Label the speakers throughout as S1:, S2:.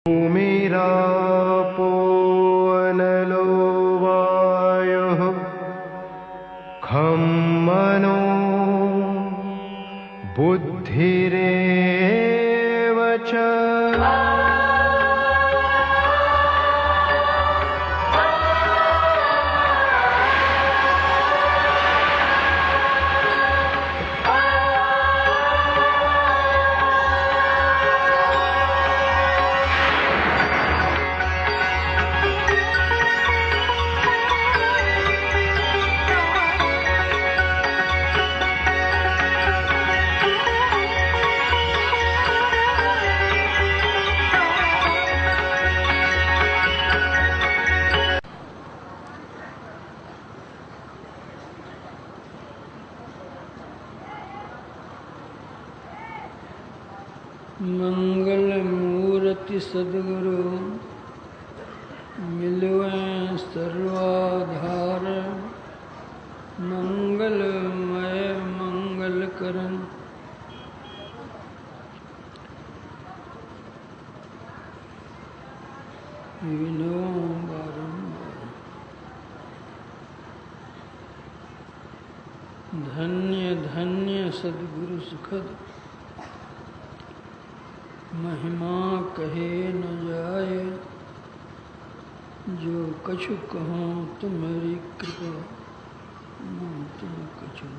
S1: भूमिरापो अनलो वायुः खं मनो बुद्धिरेव च।
S2: मंगल मूर्ति सद्गुरु मिलवे सर्वाधार। मंगलमय मंगल करन विनो बारंबार। धन्य धन्य सद्गुरु सुखद महिमा कहे न जाए। जो कछु कहो तुम्हारी कृपा तुम कछु न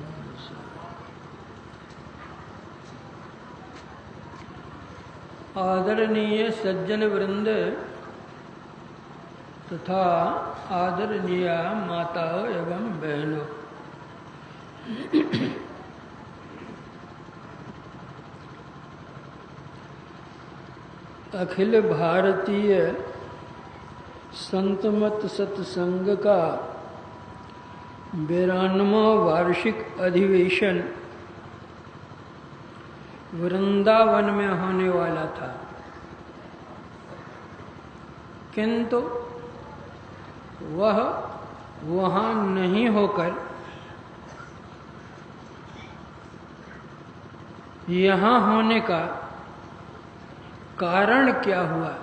S2: सके। आदरणीय सज्जन वृंद तथा आदरणीय माताओं एवं बहनों, अखिल भारतीय संतमत सत्संग का 92वां वार्षिक अधिवेशन वृंदावन में होने वाला था, किंतु वह वहां नहीं होकर यहाँ होने का कारण क्या हुआ?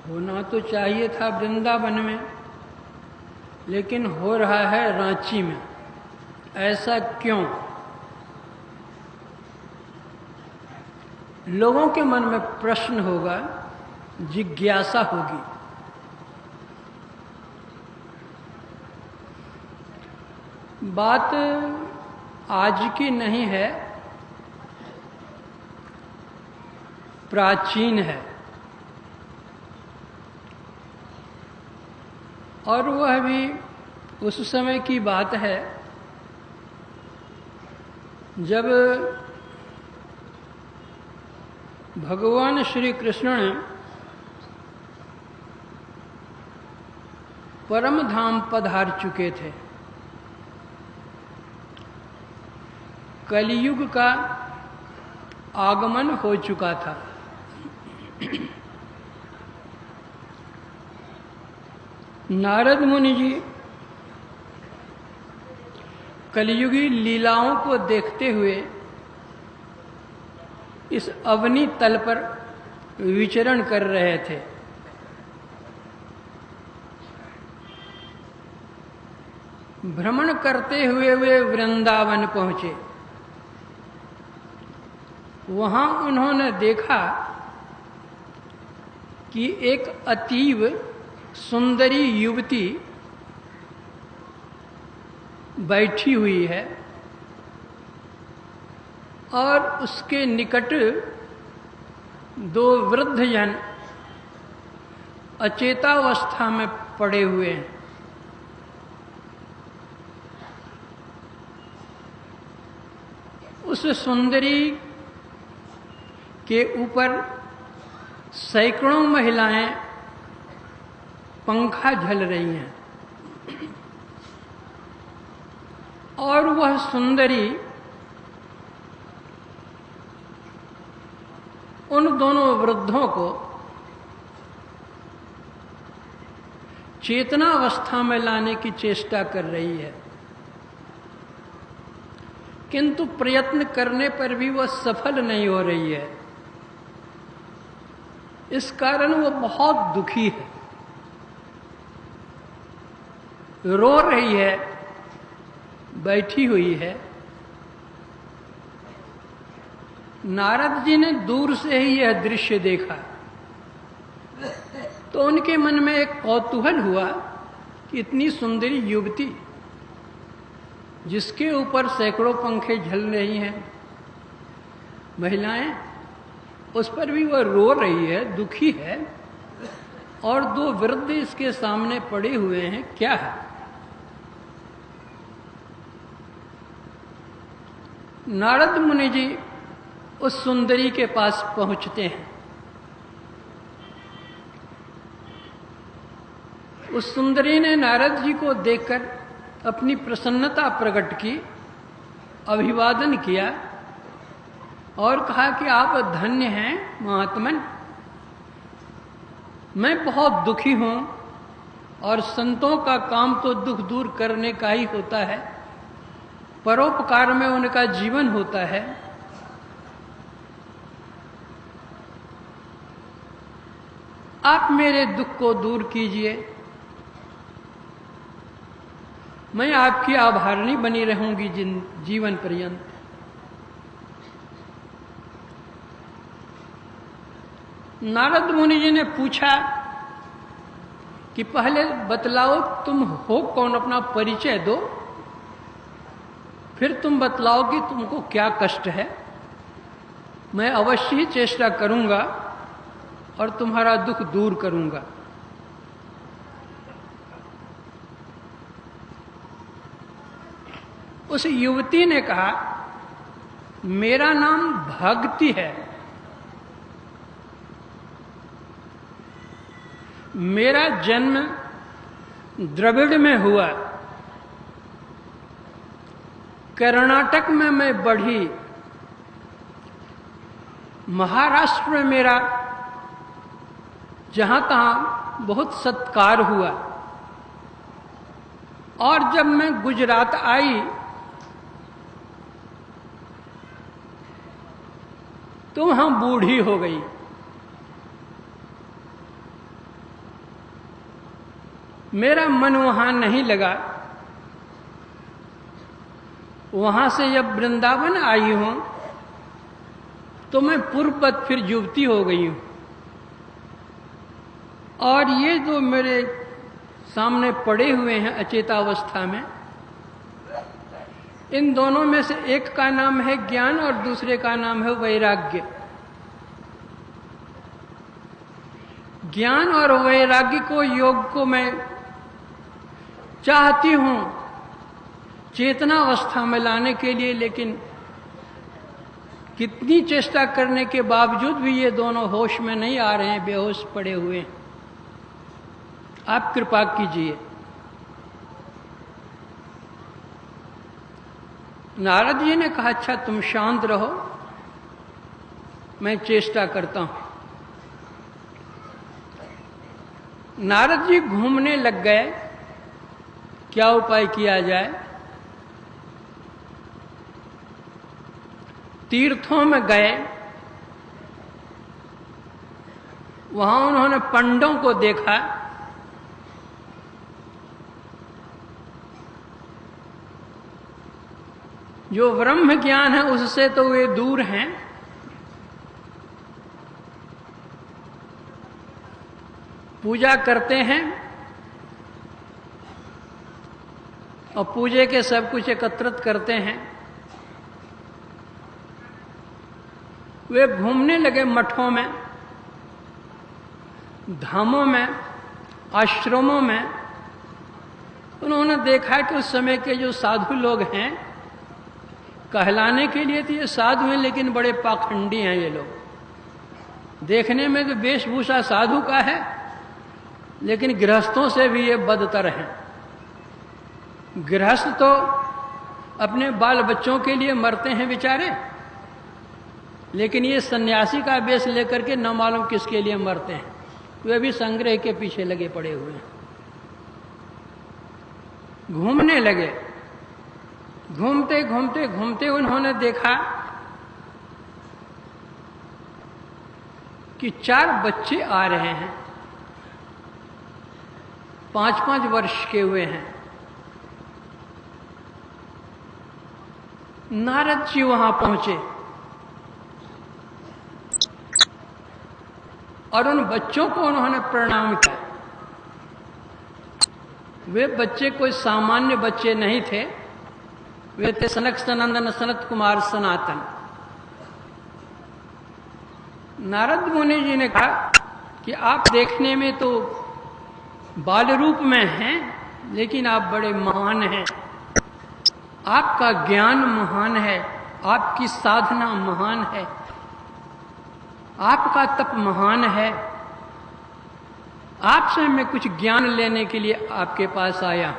S2: होना तो चाहिए था वृंदावन में, लेकिन हो रहा है रांची में। ऐसा क्यों? लोगों के मन में प्रश्न होगा, जिज्ञासा होगी। बात आज की नहीं है, प्राचीन है। और वह भी उस समय की बात है जब भगवान श्री कृष्ण ने परम धाम पधार चुके थे। कलियुग का आगमन हो चुका था। नारद मुनि जी कलियुगी लीलाओं को देखते हुए इस अवनी तल पर विचरण कर रहे थे। भ्रमण करते हुए वे वृंदावन पहुंचे। वहां उन्होंने देखा कि एक अतीव सुंदरी युवती बैठी हुई है और उसके निकट दो वृद्ध जन अचेतावस्था में पड़े हुए हैं। उस सुंदरी के ऊपर सैकड़ों महिलाएं पंखा झल रही हैं और वह सुंदरी उन दोनों वृद्धों को चेतनावस्था में लाने की चेष्टा कर रही है, किंतु प्रयत्न करने पर भी वह सफल नहीं हो रही है। इस कारण वो बहुत दुखी है, रो रही है, बैठी हुई है। नारद जी ने दूर से ही यह दृश्य देखा तो उनके मन में एक कौतूहल हुआ कि इतनी सुंदरी युवती जिसके ऊपर सैकड़ों पंखे झल रही हैं महिलाएं, उस पर भी वह रो रही है, दुखी है, और दो वृद्ध इसके सामने पड़े हुए हैं, क्या है? नारद मुनि जी उस सुंदरी के पास पहुंचते हैं। उस सुंदरी ने नारद जी को देखकर अपनी प्रसन्नता प्रकट की, अभिवादन किया और कहा कि आप धन्य हैं महात्मन, मैं बहुत दुखी हूं और संतों का काम तो दुख दूर करने का ही होता है, परोपकार में उनका जीवन होता है। आप मेरे दुख को दूर कीजिए, मैं आपकी आभारणी बनी रहूंगी जीवन पर्यंत। नारद मुनि जी ने पूछा कि पहले बतलाओ तुम हो कौन, अपना परिचय दो, फिर तुम बतलाओ कि तुमको क्या कष्ट है। मैं अवश्य ही चेष्टा करूंगा और तुम्हारा दुख दूर करूंगा। उस युवती ने कहा, मेरा नाम भक्ति है, मेरा जन्म द्रविड़ में हुआ, कर्नाटक में मैं बढ़ी, महाराष्ट्र में मेरा जहां तहां बहुत सत्कार हुआ, और जब मैं गुजरात आई तो वहां बूढ़ी हो गई। मेरा मन वहां नहीं लगा। वहां से जब वृंदावन आई हूं तो मैं पूर्ववत फिर युवती हो गई हूं, और ये जो मेरे सामने पड़े हुए हैं अचेतावस्था में, इन दोनों में से एक का नाम है ज्ञान और दूसरे का नाम है वैराग्य। ज्ञान और वैराग्य को, योग को मैं चाहती हूं चेतनावस्था में लाने के लिए, लेकिन कितनी चेष्टा करने के बावजूद भी ये दोनों होश में नहीं आ रहे हैं, बेहोश पड़े हुए हैं। आप कृपा कीजिए। नारद जी ने कहा, अच्छा तुम शांत रहो, मैं चेष्टा करता हूं। नारद जी घूमने लग गए, क्या उपाय किया जाए। तीर्थों में गए, वहां उन्होंने पंडों को देखा, जो ब्रह्म ज्ञान है उससे तो वे दूर हैं, पूजा करते हैं और पूजे के सब कुछ एकत्रित करते हैं। वे घूमने लगे मठों में, धामों में, आश्रमों में। उन्होंने देखा कि उस समय के जो साधु लोग हैं, कहलाने के लिए तो ये साधु हैं लेकिन बड़े पाखंडी हैं ये लोग। देखने में तो वेशभूषा साधु का है, लेकिन गृहस्थों से भी ये बदतर हैं। गृहस्थ तो अपने बाल बच्चों के लिए मरते हैं बेचारे, लेकिन ये सन्यासी का वेश लेकर के न मालूम किसके लिए मरते हैं। वे भी संग्रह के पीछे लगे पड़े हुए हैं। घूमने लगे, घूमते घूमते घूमते उन्होंने देखा कि 4 बच्चे आ रहे हैं, 5-5 वर्ष के हुए हैं। नारद जी वहां पहुंचे और उन बच्चों को उन्होंने प्रणाम किया। वे बच्चे कोई सामान्य बच्चे नहीं थे, वे थे सनक सनंदन सनत कुमार सनातन। नारद मुनि जी ने कहा कि आप देखने में तो बाल रूप में हैं, लेकिन आप बड़े महान हैं, आपका ज्ञान महान है, आपकी साधना महान है, आपका तप महान है। आपसे मैं कुछ ज्ञान लेने के लिए आपके पास आया।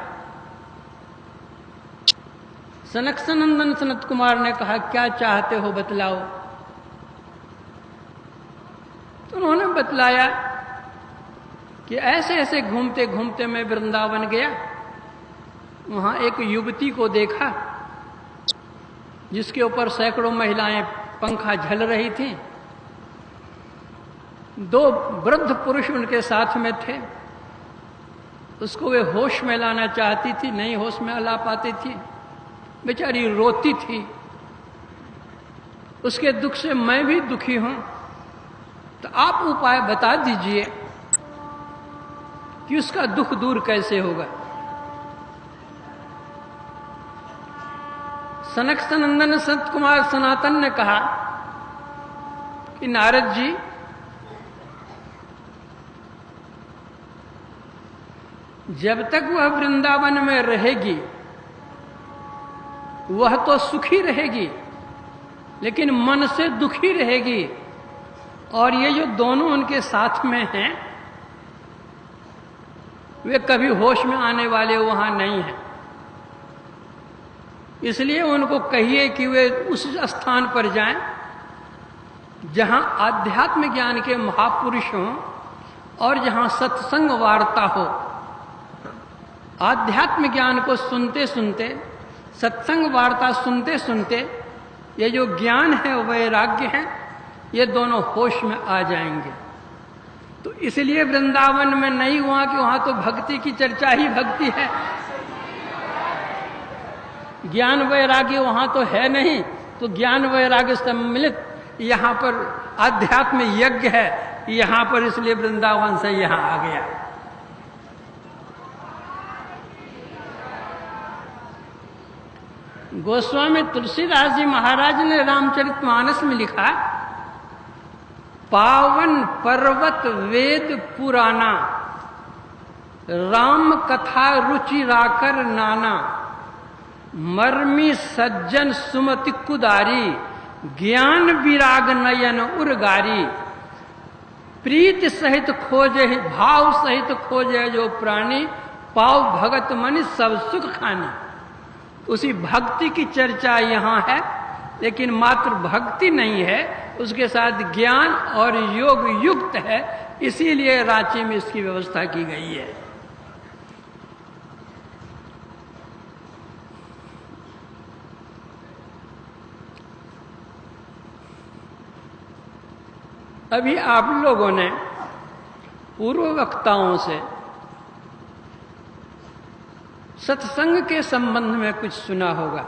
S2: सनक सनंदन सनत कुमार ने कहा, क्या चाहते हो बतलाओ। तो उन्होंने बतलाया कि ऐसे ऐसे घूमते घूमते मैं वृंदावन गया, वहां एक युवती को देखा जिसके ऊपर सैकड़ों महिलाएं पंखा झल रही थीं। 2 वृद्ध पुरुष उनके साथ में थे। उसको वे होश में लाना चाहती थी, नहीं होश में ला पाती थी, बेचारी रोती थी। उसके दुख से मैं भी दुखी हूं, तो आप उपाय बता दीजिए कि उसका दुख दूर कैसे होगा। सनक सनंदन संत कुमार सनातन ने कहा कि नारद जी, जब तक वह वृंदावन में रहेगी वह तो सुखी रहेगी, लेकिन मन से दुखी रहेगी। और ये जो दोनों उनके साथ में हैं, वे कभी होश में आने वाले वहां नहीं हैं। इसलिए उनको कहिए कि वे उस स्थान पर जाएं जहां आध्यात्म ज्ञान के महापुरुष हों और जहां सत्संग वार्ता हो। आध्यात्म ज्ञान को सुनते सुनते, सत्संग वार्ता सुनते सुनते, ये जो ज्ञान है, वैराग्य है, ये दोनों होश में आ जाएंगे। तो इसलिए वृंदावन में नहीं हुआ कि वहां तो भक्ति की चर्चा ही भक्ति है, ज्ञान वैराग्य वहां तो है नहीं। तो ज्ञान वैराग्य सम्मिलित यहां पर आध्यात्म यज्ञ है यहां पर, इसलिए वृंदावन से यहां आ गया। गोस्वामी तुलसीदास जी महाराज ने रामचरितमानस में लिखा, पावन पर्वत वेद पुराना, राम कथा रुचि राकर नाना, मर्मी सज्जन सुमति कुदारी, ज्ञान विराग नयन उर्गारी, प्रीत सहित खोजे भाव सहित खोजे जो प्राणी, पाव भगत मन सब सुख खानी। उसी भक्ति की चर्चा यहाँ है, लेकिन मात्र भक्ति नहीं है, उसके साथ ज्ञान और योग युक्त है। इसीलिए रांची में इसकी व्यवस्था की गई है। अभी आप लोगों ने पूर्व वक्ताओं से सत्संग के संबंध में कुछ सुना होगा।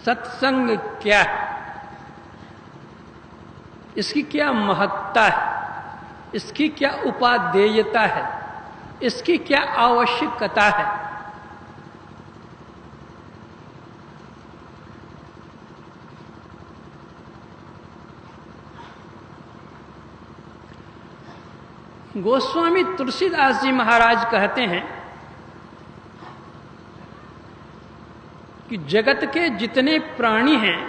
S2: सत्संग क्या है, इसकी क्या महत्ता है, इसकी क्या उपादेयता है, इसकी क्या आवश्यकता है। गोस्वामी तुलसीदास जी महाराज कहते हैं कि जगत के जितने प्राणी हैं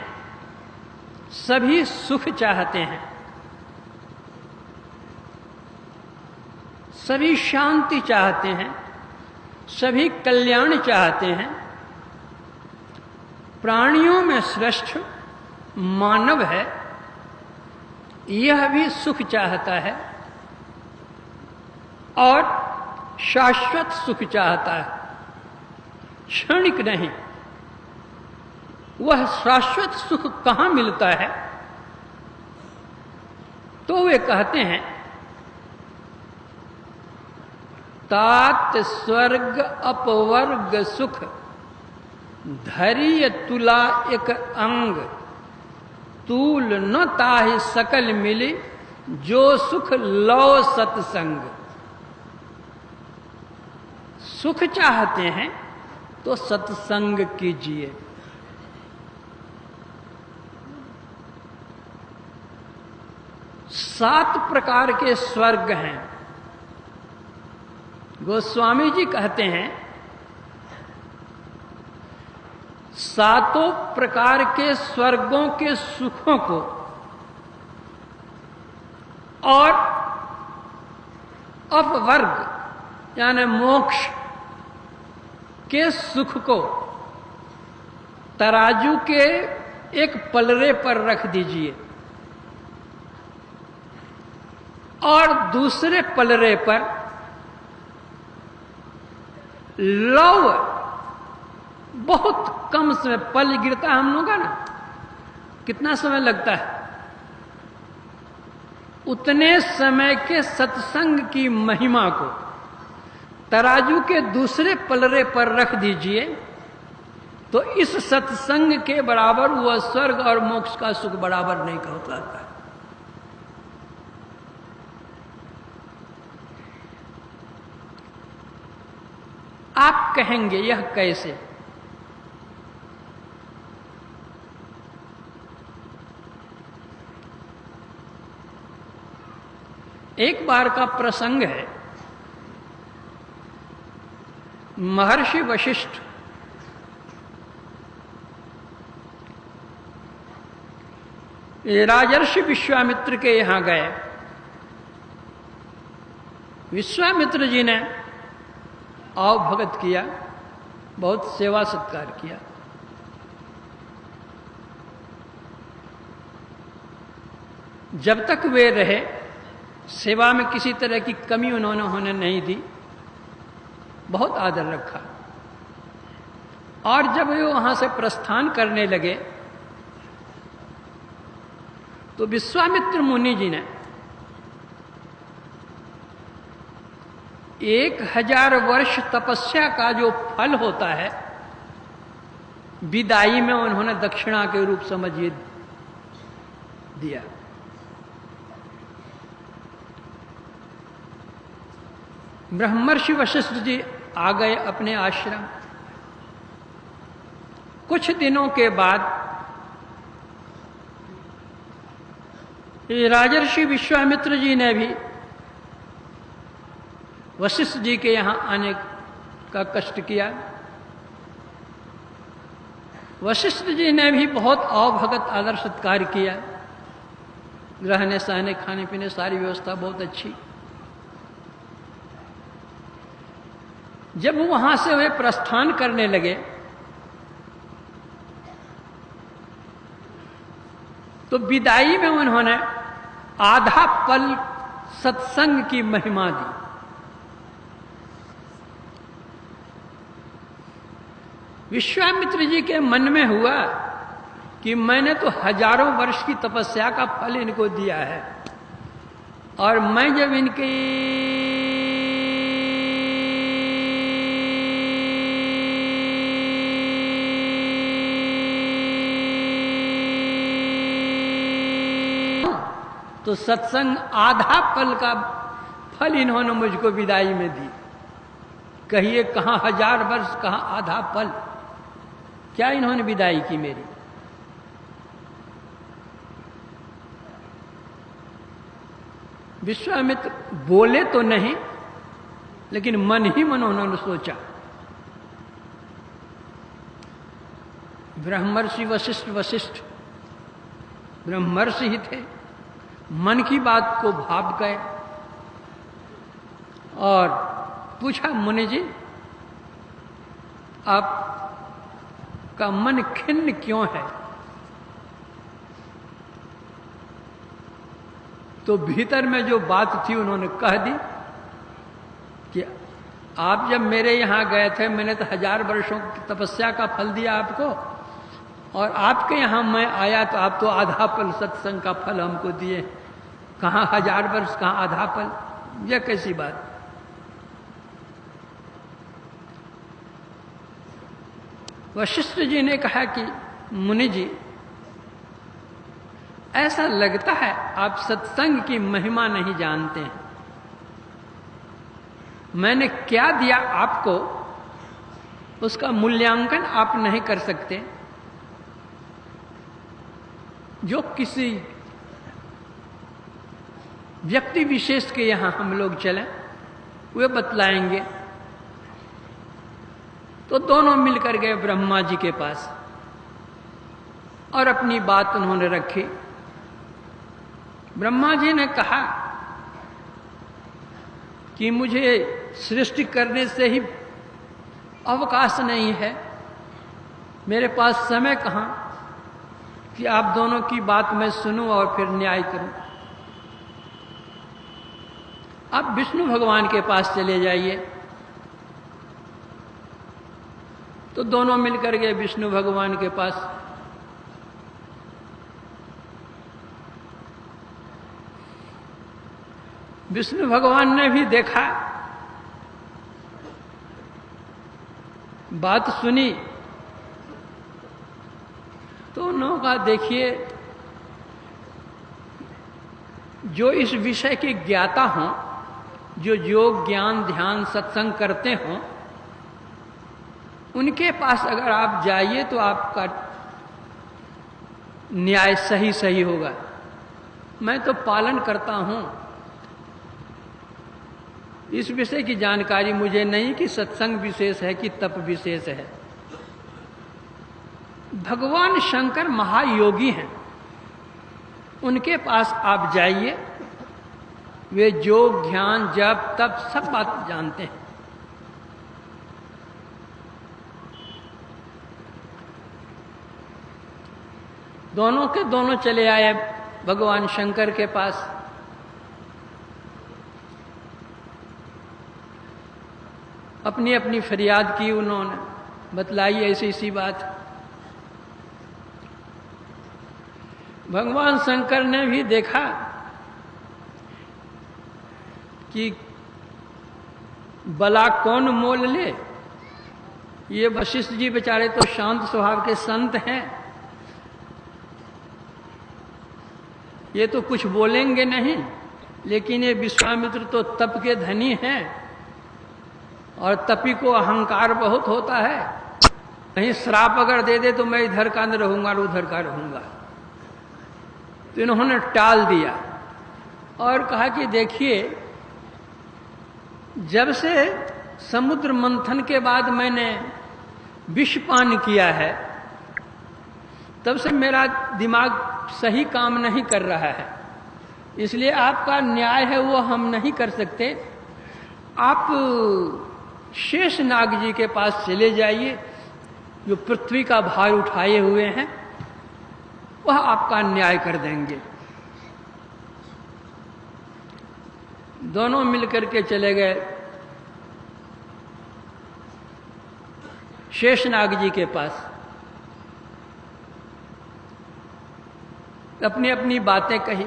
S2: सभी सुख चाहते हैं, सभी शांति चाहते हैं, सभी कल्याण चाहते हैं। प्राणियों में श्रेष्ठ मानव है, यह भी सुख चाहता है और शाश्वत सुख चाहता है, क्षणिक नहीं। वह शाश्वत सुख कहां मिलता है? तो वे कहते हैं तात स्वर्ग अपवर्ग सुख धैर्य तुला एक अंग तूल न ताहि सकल मिली जो सुख लो सत्संग। सुख चाहते हैं तो सत्संग कीजिए। सात प्रकार के स्वर्ग हैं। गोस्वामी जी कहते हैं सातों प्रकार के स्वर्गों के सुखों को और अपवर्ग यानी मोक्ष के सुख को तराजू के एक पलड़े पर रख दीजिए और दूसरे पलड़े पर लव बहुत कम समय पल गिरता है हम लोग का ना, कितना समय लगता है, उतने समय के सत्संग की महिमा को तराजू के दूसरे पलड़े पर रख दीजिए तो इस सत्संग के बराबर वह स्वर्ग और मोक्ष का सुख बराबर नहीं हो पाता है। आप कहेंगे यह कैसे? एक बार का प्रसंग है, महर्षि वशिष्ठ राजर्षि विश्वामित्र के यहां गए। विश्वामित्र जी ने आव भगत किया, बहुत सेवा सत्कार किया। जब तक वे रहे सेवा में किसी तरह की कमी उन्होंने होने नहीं दी, बहुत आदर रखा। और जब वे वहां से प्रस्थान करने लगे तो विश्वामित्र मुनि जी ने 1000 वर्ष तपस्या का जो फल होता है विदाई में उन्होंने दक्षिणा के रूप समझिए दिया। ब्रह्मर्षि वशिष्ठ जी आ गए अपने आश्रम। कुछ दिनों के बाद राजर्षि विश्वामित्र जी ने भी वशिष्ठ जी के यहां आने का कष्ट किया। वशिष्ठ जी ने भी बहुत अवभगत आदर सत्कार किया। रहने सहने खाने पीने सारी व्यवस्था बहुत अच्छी। जब वहां से वे प्रस्थान करने लगे तो विदाई में उन्होंने आधा पल सत्संग की महिमा दी। विश्वामित्र जी के मन में हुआ कि मैंने तो हजारों वर्ष की तपस्या का फल इनको दिया है और मैं जब इनकी तो सत्संग आधा पल का फल इन्होंने मुझको विदाई में दी। कहिए कहां 1000 वर्ष, कहां आधा पल, क्या इन्होंने विदाई की मेरी। विश्वामित्र बोले तो नहीं, लेकिन मन ही मन उन्होंने सोचा। ब्रह्मर्षि वशिष्ठ ब्रह्मर्षि ही थे, मन की बात को भाप गए और पूछा, मुनि जी आपका मन खिन्न क्यों है? तो भीतर में जो बात थी उन्होंने कह दी कि आप जब मेरे यहां गए थे मैंने तो 1000 वर्षों की तपस्या का फल दिया आपको, और आपके यहां मैं आया तो आप तो आधा पल सत्संग का फल हमको दिए। कहाँ 1000 वर्ष, कहाँ आधा पल, यह कैसी बात। वशिष्ठ जी ने कहा कि मुनि जी, ऐसा लगता है आप सत्संग की महिमा नहीं जानते हैं। मैंने क्या दिया आपको, उसका मूल्यांकन आप नहीं कर सकते। जो किसी व्यक्ति विशेष के यहां हम लोग चलें, वे बतलाएंगे। तो दोनों मिलकर गए ब्रह्मा जी के पास और अपनी बात उन्होंने रखी। ब्रह्मा जी ने कहा कि मुझे सृष्टि करने से ही अवकाश नहीं है, मेरे पास समय कहाँ कि आप दोनों की बात मैं सुनूं और फिर न्याय करूं। आप विष्णु भगवान के पास चले जाइए। तो दोनों मिलकर गए विष्णु भगवान के पास। विष्णु भगवान ने भी देखा, बात सुनी, तो उन्होंने कहा देखिए, जो इस विषय के ज्ञाता हों, जो योग ज्ञान ध्यान सत्संग करते हों, उनके पास अगर आप जाइए तो आपका न्याय सही सही होगा। मैं तो पालन करता हूं, इस विषय की जानकारी मुझे नहीं कि सत्संग विशेष है कि तप विशेष है। भगवान शंकर महायोगी हैं, उनके पास आप जाइए, वे योग ध्यान जप तप सब बात जानते हैं। दोनों के दोनों चले आए भगवान शंकर के पास। अपनी अपनी फरियाद की उन्होंने, बतलाई ऐसी ऐसी बात। भगवान शंकर ने भी देखा कि बला कौन मोल ले, ये वशिष्ठ जी बेचारे तो शांत स्वभाव के संत हैं, ये तो कुछ बोलेंगे नहीं, लेकिन ये विश्वामित्र तो तप के धनी हैं और तपी को अहंकार बहुत होता है। कहीं श्राप अगर दे दे तो मैं इधर का न रहूंगा और उधर का रहूंगा। तो इन्होंने टाल दिया और कहा कि देखिए, जब से समुद्र मंथन के बाद मैंने विषपान किया है, तब से मेरा दिमाग सही काम नहीं कर रहा है, इसलिए आपका न्याय है वो हम नहीं कर सकते। आप शेष नाग जी के पास चले जाइए, जो पृथ्वी का भार उठाए हुए हैं, वह आपका न्याय कर देंगे। दोनों मिलकर के चले गए शेषनाग जी के पास। अपनी अपनी बातें कही।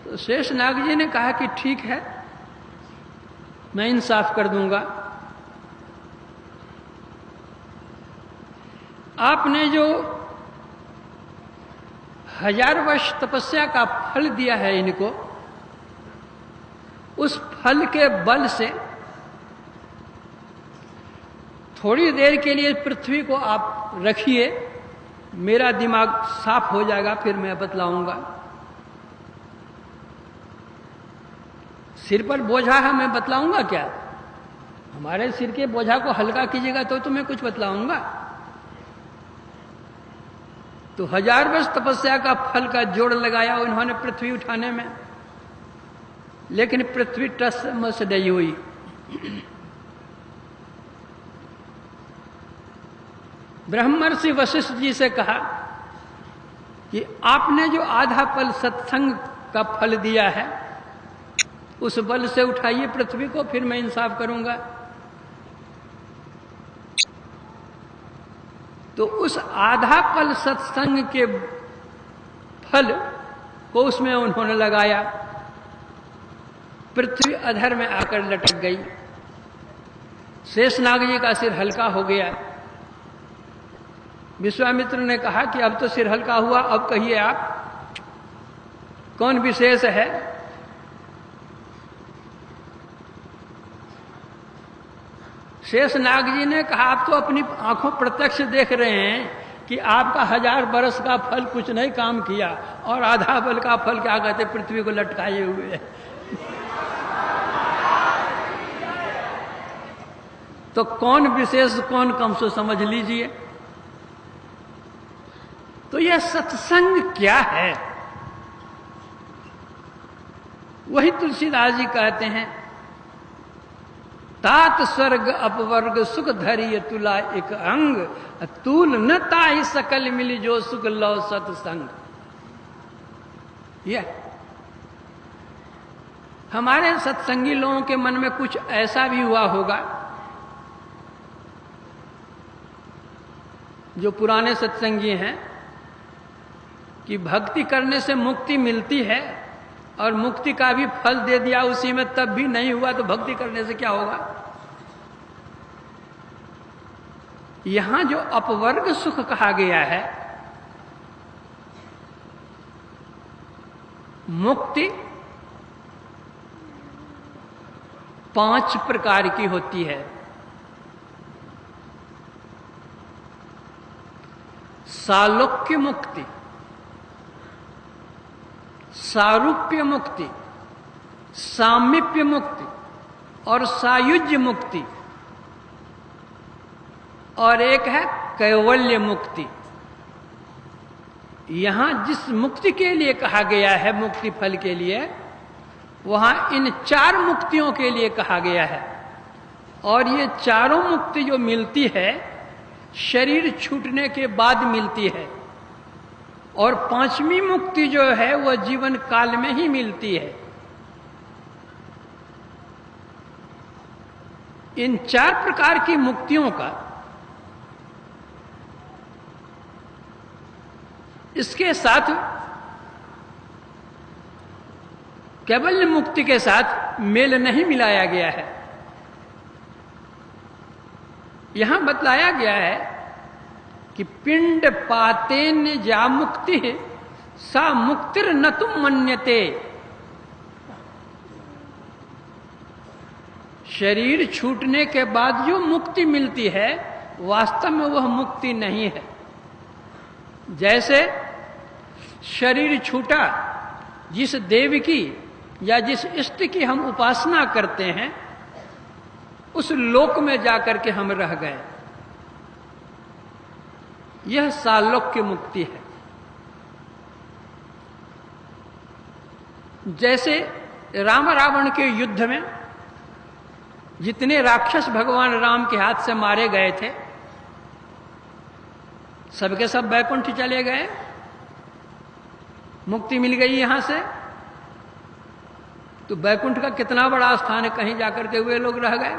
S2: तो शेषनाग जी ने कहा कि ठीक है, मैं इंसाफ कर दूंगा। आपने जो 1000 वर्ष तपस्या का फल दिया है इनको, उस फल के बल से थोड़ी देर के लिए पृथ्वी को आप रखिए, मेरा दिमाग साफ हो जाएगा, फिर मैं बतलाऊंगा। सिर पर बोझा है, मैं बतलाऊंगा क्या? हमारे सिर के बोझा को हल्का कीजिएगा तो मैं कुछ बतलाऊंगा। तो 1000 वर्ष तपस्या का फल का जोड़ लगाया उन्होंने पृथ्वी उठाने में, लेकिन पृथ्वी टस मस डई हुई। ब्रह्मर्षि वशिष्ठ जी से कहा कि आपने जो आधा पल सत्संग का फल दिया है, उस बल से उठाइए पृथ्वी को, फिर मैं इंसाफ करूंगा। तो उस आधा पल सत्संग के फल को उसमें उन्होंने लगाया। पृथ्वी अधर में आकर लटक गई। शेषनाग जी का सिर हल्का हो गया। विश्वामित्र ने कहा कि अब तो सिर हल्का हुआ, अब कहिए आप कौन विशेष है? शेषनाग जी ने कहा आप तो अपनी आंखों प्रत्यक्ष देख रहे हैं कि आपका 1000 बरस का फल कुछ नहीं काम किया और आधा बल का फल क्या कहते पृथ्वी को लटकाए हुए है। तो कौन विशेष कौन कम सो समझ लीजिए। तो यह सत्संग क्या है? वही तुलसीदास जी कहते हैं, तात स्वर्ग अपवर्ग सुख धरिय तुला एक अंग, तूल न ताहि सकल मिली जो सुख लो सत्संग। यह हमारे सत्संगी लोगों के मन में कुछ ऐसा भी हुआ होगा, जो पुराने सत्संगी हैं, कि भक्ति करने से मुक्ति मिलती है और मुक्ति का भी फल दे दिया उसी में, तब भी नहीं हुआ तो भक्ति करने से क्या होगा। यहां जो अपवर्ग सुख कहा गया है, मुक्ति 5 प्रकार की होती है। सालोक्य मुक्ति, सारूप्य मुक्ति, सामीप्य मुक्ति और सायुज्य मुक्ति, और एक है कैवल्य मुक्ति। यहां जिस मुक्ति के लिए कहा गया है, मुक्ति फल के लिए, वहां इन 4 मुक्तियों के लिए कहा गया है। और ये चारों मुक्ति जो मिलती है शरीर छूटने के बाद मिलती है, और 5वीं मुक्ति जो है वह जीवन काल में ही मिलती है। इन 4 प्रकार की मुक्तियों का इसके साथ कैवल्य मुक्ति के साथ मेल नहीं मिलाया गया है। यहां बतलाया गया है कि पिंड पातेन जा मुक्ति सा मुक्तिर न तुम मन्यते। शरीर छूटने के बाद जो मुक्ति मिलती है वास्तव में वह मुक्ति नहीं है। जैसे शरीर छूटा, जिस देव की या जिस इष्ट की हम उपासना करते हैं उस लोक में जाकर के हम रह गए, यह सालोक्य मुक्ति है। जैसे राम रावण के युद्ध में जितने राक्षस भगवान राम के हाथ से मारे गए थे, सबके सब बैकुंठ चले गए, मुक्ति मिल गई यहां से। तो बैकुंठ का कितना बड़ा स्थान है, कहीं जाकर के वे लोग रह गए।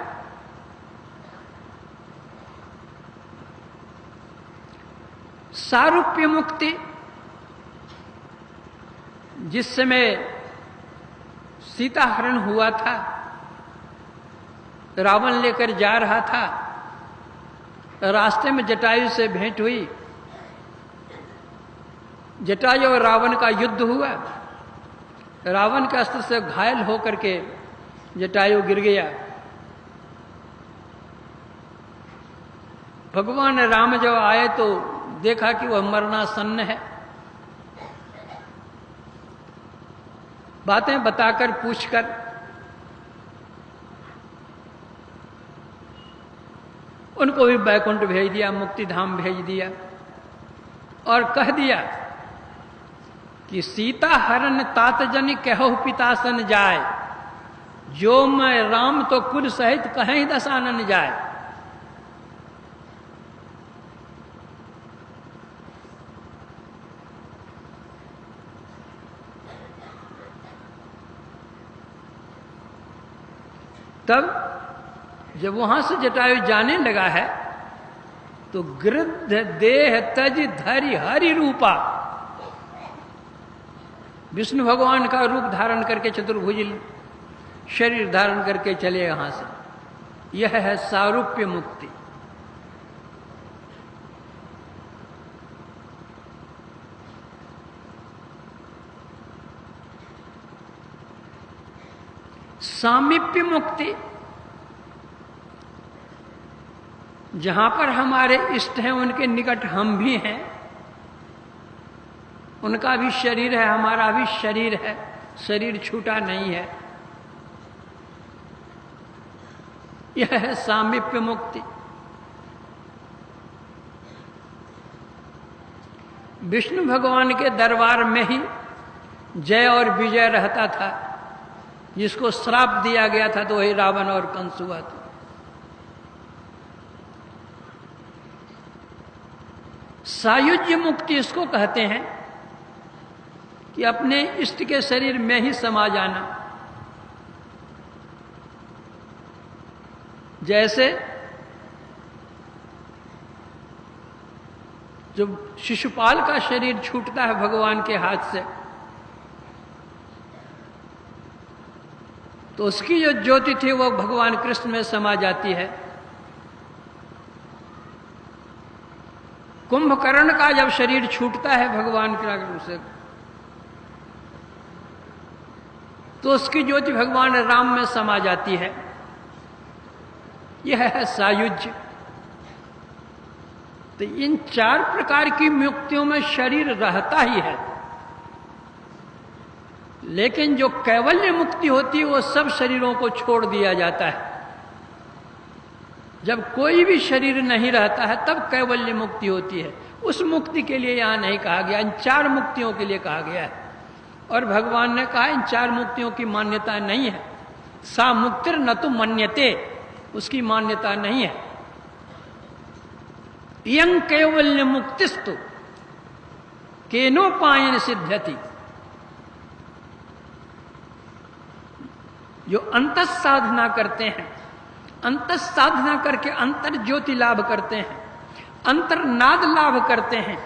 S2: सारूप्य मुक्ति, जिस समय सीता हरण हुआ था, रावण लेकर जा रहा था, रास्ते में जटायु से भेंट हुई, जटायु और रावण का युद्ध हुआ, रावण के अस्त्र से घायल होकर के जटायु गिर गया। भगवान राम जब आए तो देखा कि वह मरणासन्न है। बातें बताकर पूछकर उनको भी बैकुंठ भेज दिया, मुक्ति धाम भेज दिया, और कह दिया कि सीता हरण तात जन कहु पिता सन जाय, जो मैं राम तो कुल सहित कहीं दशानन जाए। तब जब वहां से जटायु जाने लगा है तो गृद्ध देह तज धरि हरि रूपा, विष्णु भगवान का रूप धारण करके चतुर्भुज शरीर धारण करके चले यहां से। यह है सारूप्य मुक्ति। सामीप्य मुक्ति, जहां पर हमारे इष्ट हैं उनके निकट हम भी हैं, उनका भी शरीर है, हमारा भी शरीर है, शरीर छूटा नहीं है, यह है सामीप्य मुक्ति। विष्णु भगवान के दरबार में ही जय और विजय रहता था। जिसको श्राप दिया गया था तो वही रावण और कंस हुआ था। सायुज्य मुक्ति इसको कहते हैं कि अपने इष्ट के शरीर में ही समा जाना। जैसे जब शिशुपाल का शरीर छूटता है भगवान के हाथ से, तो उसकी जो ज्योति थी वो भगवान कृष्ण में समा जाती है। कुंभकर्ण का जब शरीर छूटता है भगवान के रूप से, तो उसकी ज्योति भगवान राम में समा जाती है। यह है सायुज्य। तो इन 4 प्रकार की मुक्तियों में शरीर रहता ही है, लेकिन जो कैवल्य मुक्ति होती है वो सब शरीरों को छोड़ दिया जाता है। जब कोई भी शरीर नहीं रहता है तब कैवल्य मुक्ति होती है। उस मुक्ति के लिए यहां नहीं कहा गया, इन 4 मुक्तियों के लिए कहा गया है। और भगवान ने कहा इन 4 मुक्तियों की मान्यता नहीं है। सा मुक्तिर न तो मन्यते, उसकी मान्यता नहीं है। यं कैवल्य मुक्तिस्तु केनोपायन सिद्ध्यति। जो अंतः साधना करते हैं, अंतः साधना करके अंतर ज्योति लाभ करते हैं, अंतर नाद लाभ करते हैं,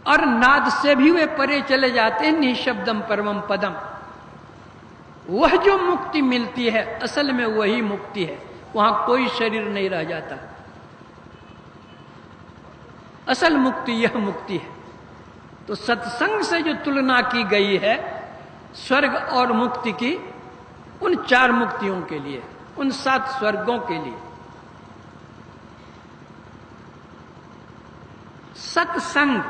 S2: और नाद से भी वे परे चले जाते हैं, निःशब्दम परमम पदम। वह जो मुक्ति मिलती है असल में वही मुक्ति है, वहां कोई शरीर नहीं रह जाता। असल मुक्ति यह मुक्ति है। तो सत्संग से जो तुलना की गई है स्वर्ग और मुक्ति की, उन 4 मुक्तियों के लिए, उन 7 स्वर्गों के लिए। सत्संग,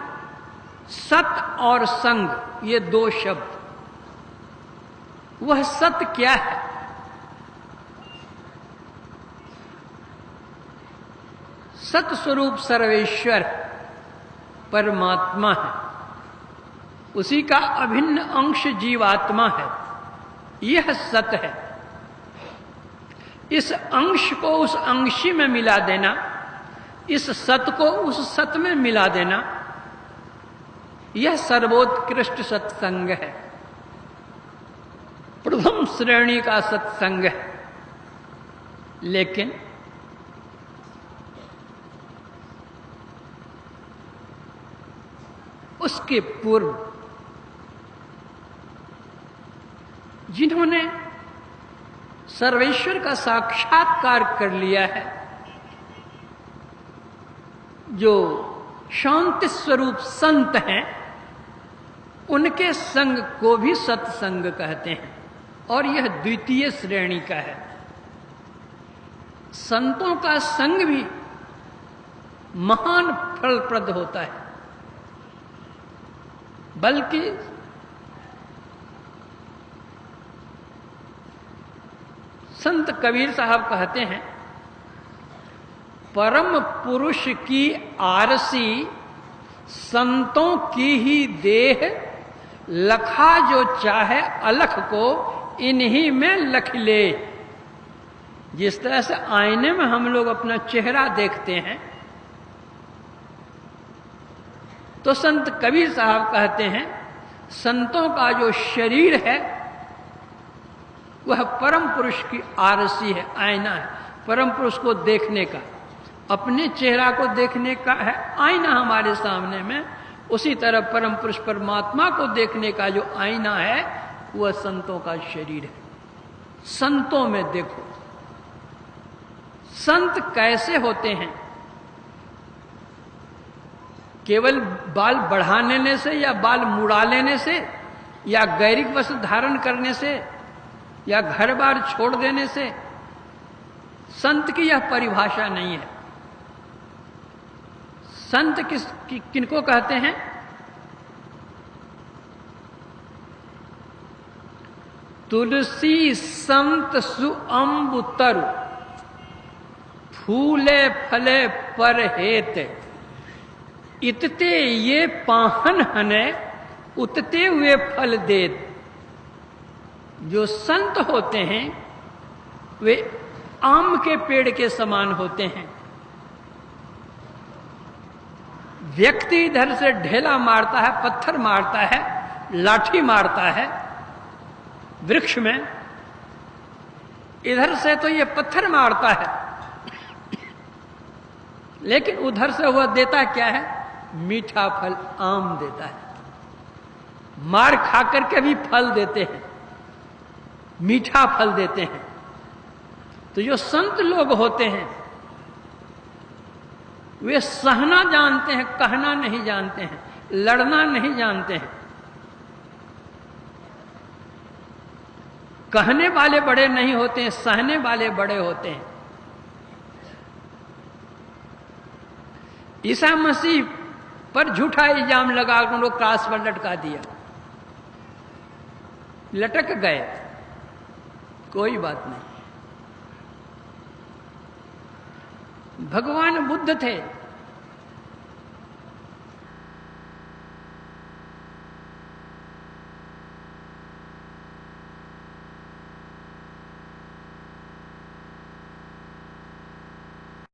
S2: सत और संग ये 2 शब्द। वह सत क्या है? सत स्वरूप सर्वेश्वर परमात्मा है, उसी का अभिन्न अंश जीवात्मा है। यह सत है। इस अंश को उस अंशी में मिला देना, इस सत को उस सत में मिला देना, यह सर्वोत्कृष्ट सत्संग है, प्रथम श्रेणी का सत्संग है। लेकिन उसके पूर्व जिन्होंने सर्वेश्वर का साक्षात्कार कर लिया है, जो शांति स्वरूप संत हैं, उनके संग को भी सत्संग कहते हैं, और यह द्वितीय श्रेणी का है। संतों का संग भी महान फलप्रद होता है, बल्कि संत कबीर साहब कहते हैं, परम पुरुष की आरसी संतों की ही देह, लखा जो चाहे अलख को इन्हीं में लख ले। जिस तरह से आईने में हम लोग अपना चेहरा देखते हैं, तो संत कबीर साहब कहते हैं संतों का जो शरीर है वह परम पुरुष की आरसी है, आईना है। परम पुरुष को देखने का, अपने चेहरा को देखने का है आईना हमारे सामने में, उसी तरह परम पुरुष परमात्मा को देखने का जो आईना है वह संतों का शरीर है। संतों में देखो, संत कैसे होते हैं? केवल बाल बढ़ा लेने से या बाल मुड़ा लेने से या गैरिक वस्त्र धारण करने से या घर बार छोड़ देने से संत की यह परिभाषा नहीं है। संत किनको कहते हैं? तुलसी संत सुअंबु तरु, फूले फले पर हेत, इतते ये पाहन हने, उतते हुए फल देत। जो संत होते हैं वे आम के पेड़ के समान होते हैं। व्यक्ति इधर से ढेला मारता है, पत्थर मारता है, लाठी मारता है वृक्ष में, इधर से तो ये पत्थर मारता है, लेकिन उधर से वह देता क्या है? मीठा फल, आम देता है। मार खा करके भी फल देते हैं, मीठा फल देते हैं। तो जो संत लोग होते हैं वे सहना जानते हैं, कहना नहीं जानते हैं, लड़ना नहीं जानते हैं। कहने वाले बड़े नहीं होते हैं, सहने वाले बड़े होते हैं। ईसा मसीह पर झूठा इल्जाम लगा कर उनको क्रॉस पर लटका दिया, लटक गए, कोई बात नहीं। भगवान बुद्ध थे,